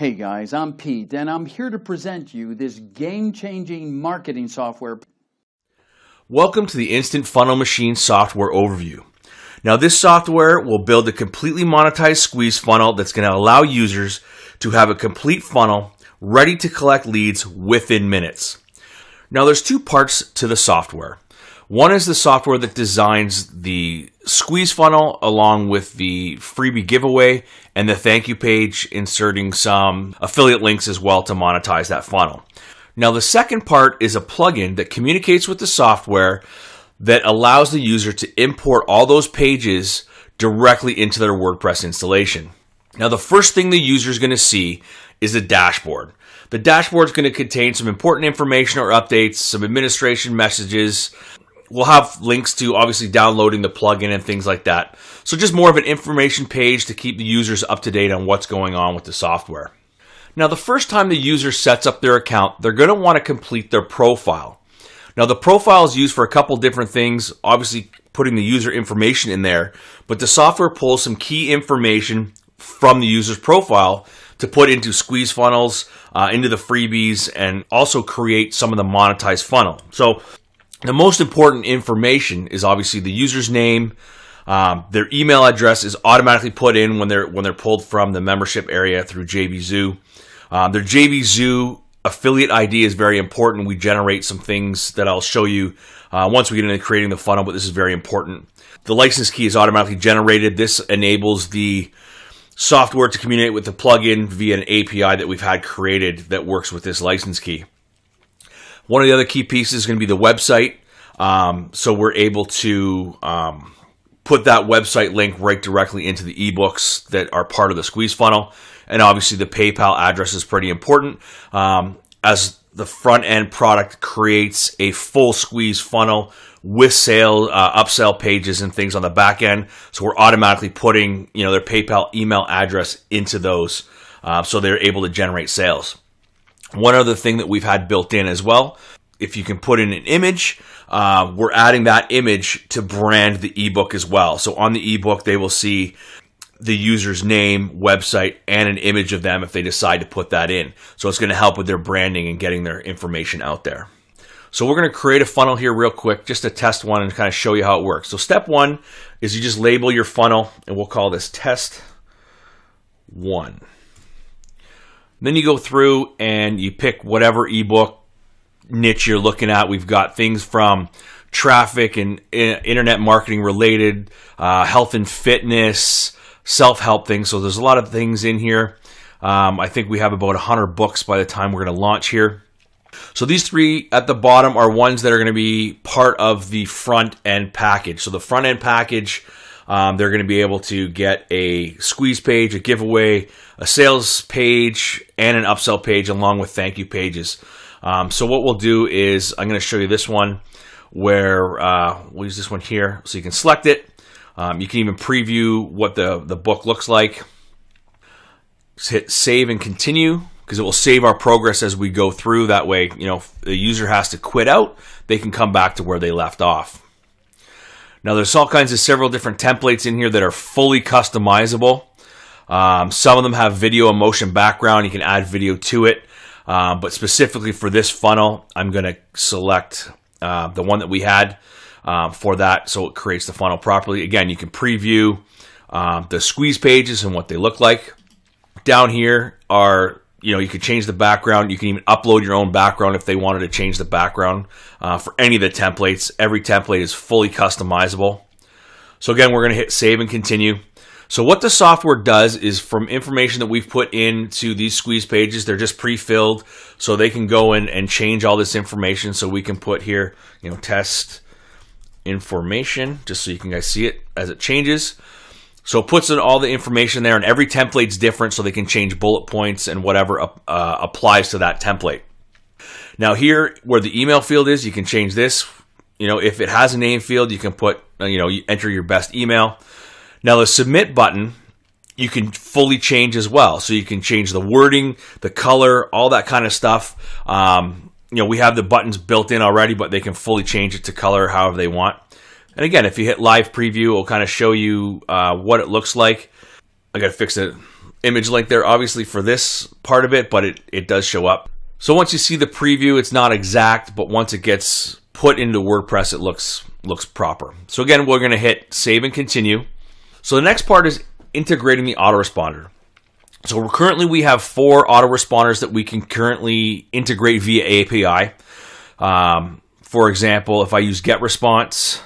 Hey guys, I'm Pete, and I'm here to present you this game-changing marketing software. Welcome to the Instant Funnel Machine software overview. Now, this software will build a completely monetized squeeze funnel that's going to allow users to have a complete funnel ready to collect leads within minutes. Now, there's two parts to the software. One is the software that designs the squeeze funnel along with the freebie giveaway and the thank you page, inserting some affiliate links as well to monetize that funnel. Now, the second part is a plugin that communicates with the software that allows the user to import all those pages directly into their WordPress installation. Now, the first thing the user is going to see is the dashboard. The dashboard is going to contain some important information or updates, some administration messages. We'll have links to obviously downloading the plugin and things like that. So just more of an information page to keep the users up to date on what's going on with the software. Now, the first time the user sets up their account, they're going to want to complete their profile. Now, the profile is used for a couple different things, obviously putting the user information in there, but the software pulls some key information from the user's profile to put into squeeze funnels, into the freebies, and also create some of the monetized funnel. So the most important information is obviously the user's name. Their email address is automatically put in when they're pulled from the membership area through JVZoo. Their JVZoo affiliate ID is very important. We generate some things that I'll show you once we get into creating the funnel, but this is very important. The license key is automatically generated. This enables the software to communicate with the plugin via an API that we've had created that works with this license key. One of the other key pieces is going to be the website. So we're able to put that website link right directly into the ebooks that are part of the squeeze funnel. And obviously the PayPal address is pretty important as the front end product creates a full squeeze funnel with sale, upsell pages and things on the back end. So we're automatically putting, their PayPal email address into those so they're able to generate sales. One other thing that we've had built in as well, if you can put in an image, we're adding that image to brand the ebook as well. So on the ebook, they will see the user's name, website, and an image of them if they decide to put that in. So it's going to help with their branding and getting their information out there. So we're going to create a funnel here real quick, just to test one and kind of show you how it works. So step one is you just label your funnel, and we'll call this test 1. Then you go through and you pick whatever ebook niche you're looking at. We've got things from traffic and internet marketing related, health and fitness, self-help things. So there's a lot of things in here. I think we have about 100 books by the time we're going to launch here. So these three at the bottom are ones that are going to be part of the front end package. So the front end package, they're going to be able to get a squeeze page, a giveaway, a sales page, and an upsell page along with thank you pages. So what we'll do is I'm going to show you this one where we'll use this one here so you can select it. You can even preview what the book looks like. Just hit save and continue because it will save our progress as we go through. That way, if the user has to quit out, they can come back to where they left off. Now, there's all kinds of several different templates in here that are fully customizable. Some of them have video and motion background. You can add video to it. But specifically for this funnel, I'm going to select the one that we had for that so it creates the funnel properly. Again, you can preview the squeeze pages and what they look like. Down here are, you can change the background. You can even upload your own background if they wanted to change the background for any of the templates. Every template is fully customizable. So again, we're going to hit save and continue. So what the software does is from information that we've put into these squeeze pages, they're just pre-filled so they can go in and change all this information. So we can put here, test information just so you can guys see it as it changes. So it puts in all the information there, and every template's different so they can change bullet points and whatever applies to that template. Now here where the email field is, you can change this. If it has a name field, you can put, you enter your best email. Now the submit button, you can fully change as well. So you can change the wording, the color, all that kind of stuff. We have the buttons built in already, but they can fully change it to color however they want. And again, if you hit live preview, it'll kind of show you what it looks like. I got to fix it image link there, obviously, for this part of it, but it does show up. So once you see the preview, it's not exact, but once it gets put into WordPress, it looks proper. So again, we're going to hit save and continue. So the next part is integrating the autoresponder. So currently we have 4 autoresponders that we can currently integrate via API. For example, if I use GetResponse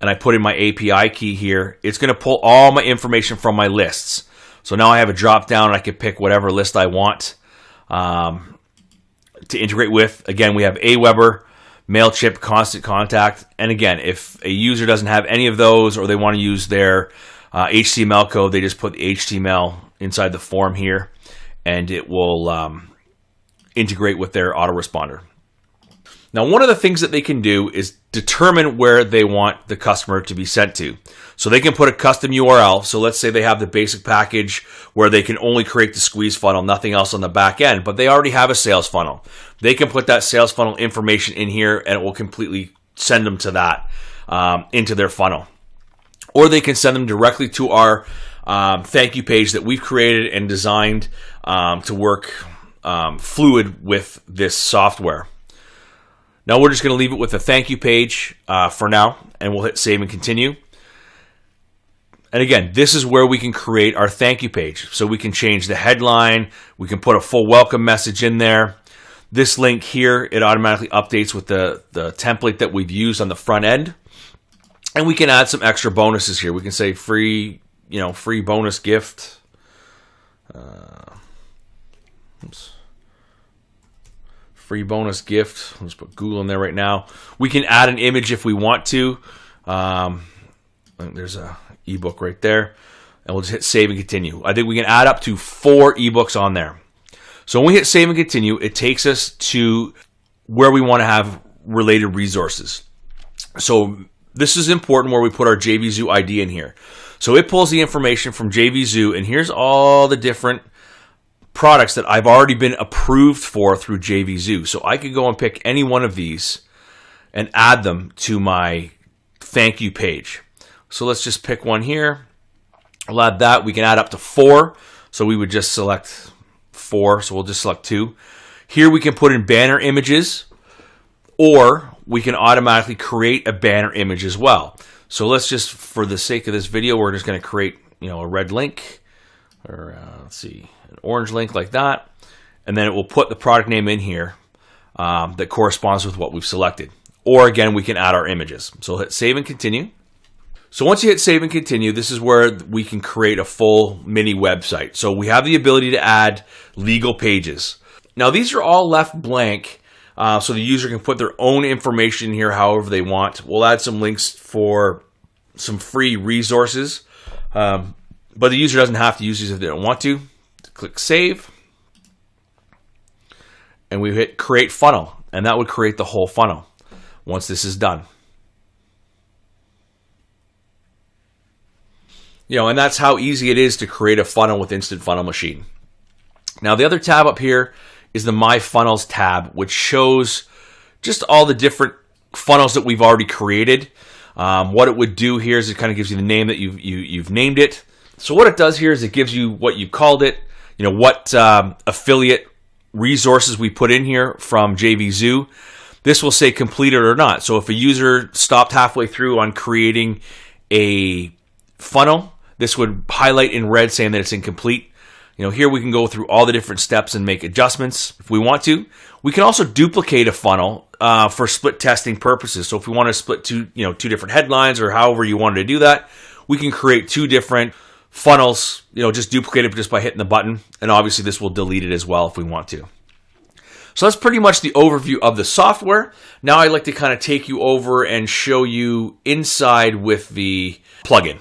and I put in my API key here, it's going to pull all my information from my lists. So now I have a drop down and I can pick whatever list I want to integrate with. Again, we have Aweber, MailChimp, Constant Contact. And again, if a user doesn't have any of those or they want to use their HTML code, they just put the HTML inside the form here and it will integrate with their autoresponder. Now, one of the things that they can do is determine where they want the customer to be sent to. So they can put a custom URL. So let's say they have the basic package where they can only create the squeeze funnel, nothing else on the back end, but they already have a sales funnel. They can put that sales funnel information in here and it will completely send them to that into their funnel. Or they can send them directly to our thank you page that we've created and designed to work fluid with this software. Now we're just going to leave it with a thank you page for now, and we'll hit save and continue. And again, this is where we can create our thank you page. So we can change the headline, we can put a full welcome message in there. This link here, it automatically updates with the template that we've used on the front end. And we can add some extra bonuses here. We can say free bonus gift. Free bonus gift. Let's put Google in there right now. We can add an image if we want to. There's a ebook right there. And we'll just hit save and continue. I think we can add up to 4 ebooks on there. So when we hit save and continue, it takes us to where we want to have related resources. So this is important where we put our JVZoo ID in here. So it pulls the information from JVZoo, and here's all the different products that I've already been approved for through JVZoo. So I could go and pick any one of these and add them to my thank you page. So let's just pick one here. I'll add that. We can add up to 4. So we would just select 4. So we'll just select 2. Here we can put in banner images, or we can automatically create a banner image as well. So let's just, for the sake of this video, we're just going to create, a red link, or let's see, an orange link like that, and then it will put the product name in here that corresponds with what we've selected. Or again, we can add our images. So we'll hit save and continue. So once you hit save and continue, this is where we can create a full mini website. So we have the ability to add legal pages. Now these are all left blank, so the user can put their own information here however they want. We'll add some links for some free resources, but the user doesn't have to use these if they don't want to. Click save, and we hit create funnel, and that would create the whole funnel once this is done. And that's how easy it is to create a funnel with Instant Funnel Machine. Now the other tab up here is the My Funnels tab, which shows just all the different funnels that we've already created. What it would do here is it kind of gives you the name that you've named it. So what it does here is it gives you what you called it, what affiliate resources we put in here from JVZoo. This will say completed or not. So if a user stopped halfway through on creating a funnel, this would highlight in red saying that it's incomplete. Here we can go through all the different steps and make adjustments if we want to. We can also duplicate a funnel for split testing purposes. So if we want to split two different headlines, or however you wanted to do that, we can create 2 different funnels, just duplicate it just by hitting the button. And obviously this will delete it as well if we want to. So that's pretty much the overview of the software. Now I'd like to kind of take you over and show you inside with the plugin.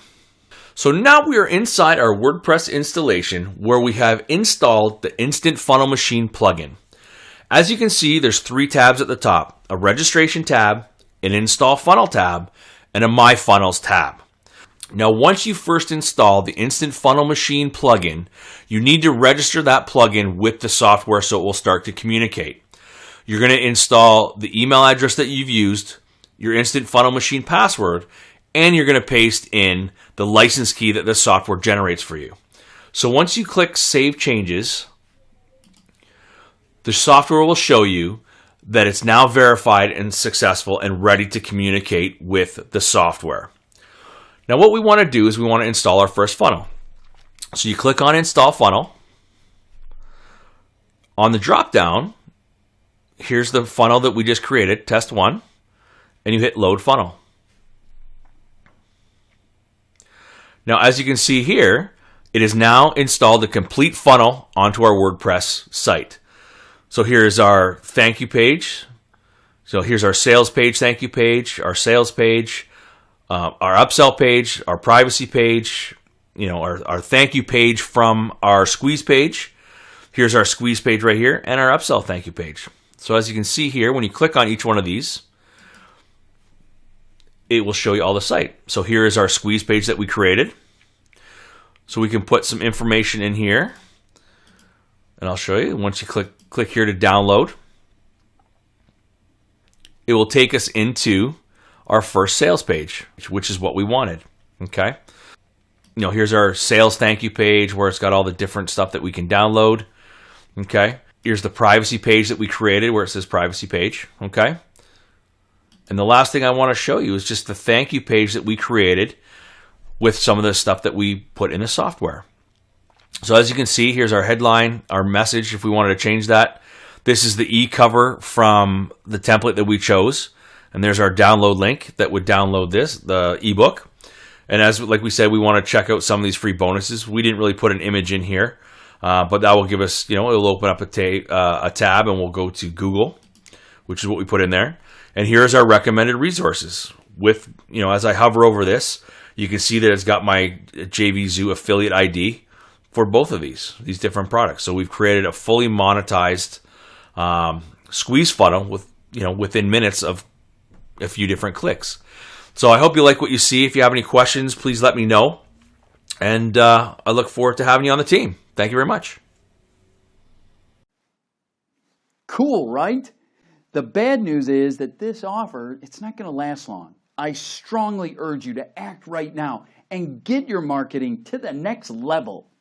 So now we are inside our WordPress installation where we have installed the Instant Funnel Machine plugin. As you can see, there's 3 tabs at the top: a registration tab, an install funnel tab, and a My Funnels tab. Now, once you first install the Instant Funnel Machine plugin, you need to register that plugin with the software so it will start to communicate. You're going to install the email address that you've used, your Instant Funnel Machine password, and you're going to paste in the license key that the software generates for you. So once you click Save Changes, the software will show you that it's now verified and successful and ready to communicate with the software. Now what we want to do is we want to install our first funnel. So you click on Install Funnel. On the drop down, here's the funnel that we just created, test 1, and you hit Load Funnel. Now as you can see here, it has now installed the complete funnel onto our WordPress site. So here's our thank you page. So here's our sales page, thank you page, our sales page, our upsell page, our privacy page, our thank you page from our squeeze page. Here's our squeeze page right here and our upsell thank you page. So as you can see here, when you click on each one of these, it will show you all the site. So here is our squeeze page that we created. So we can put some information in here. And I'll show you. Once you click here to download, it will take us into our first sales page, which is what we wanted. Okay. Here's our sales thank you page where it's got all the different stuff that we can download. Okay. Here's the privacy page that we created where it says privacy page. Okay. And the last thing I want to show you is just the thank you page that we created with some of the stuff that we put in the software. So as you can see, here's our headline, our message, if we wanted to change that. This is the e-cover from the template that we chose. And there's our download link that would download this, the ebook. And like we said, we want to check out some of these free bonuses. We didn't really put an image in here, but that will give us, it'll open up a tab and we'll go to Google, which is what we put in there. And here's our recommended resources. With, as I hover over this, you can see that it's got my JVZoo affiliate ID for both of these different products. So we've created a fully monetized squeeze funnel with, within minutes of a few different clicks. So I hope you like what you see. If you have any questions, please let me know. And I look forward to having you on the team. Thank you very much. Cool, right? The bad news is that this offer, it's not going to last long. I strongly urge you to act right now and get your marketing to the next level.